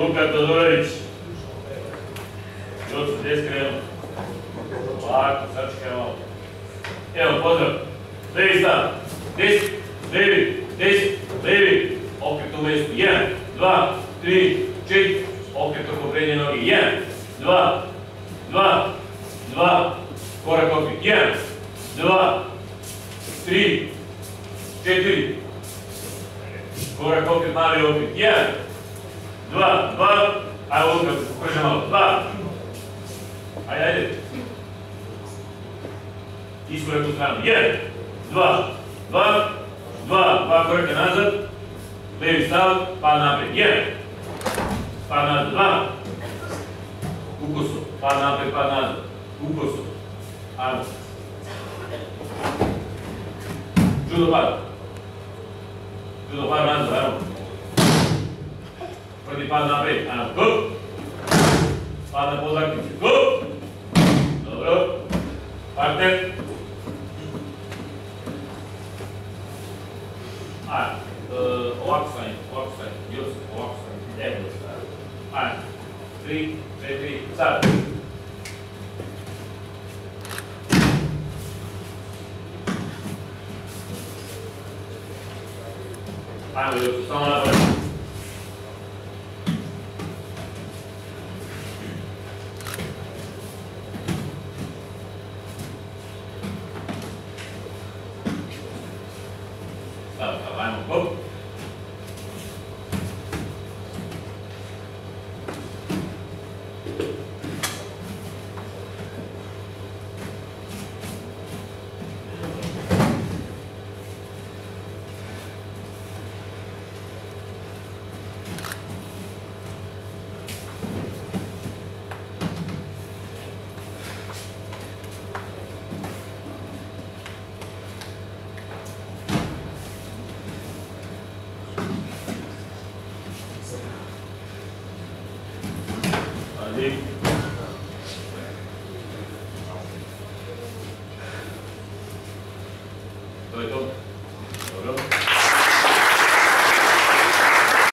Luka Todorović. Još se gdje skrenuo. Ovako, sačekaj malo. Evo, pozdrav. Levi stav. Desni, levi, desni, levi. Okret u mestu. 1, 2, 3, 4. Okret oko prednje noge. 1, 2, 2, 2. Korak okret. 1, 2, 3, 4. Korak okret, mali okret. 1, 2, 2. Ajde, Luka, pokrže malo. 2. Ajde. Iskorak u stranu. 1, 2, 2, 2 korake nazad. Levi stav, pad napred. 1. Pad nazad. 2. Ukoso. Pad napred, pad nazad. Ukoso. Ajmo. Judo pad. Judo pad nazad, ajmo. Prvi pad napred. Ajmo. Hup. Pad na pozaknici. Hup. Dobro. Partner. Ajde. Ovako stavim. Josip, ovako stavim. Evo stavim. Ajde. 3, 4, sad. Ajmo Josip, samo napred. Ajmo, hop. Allez.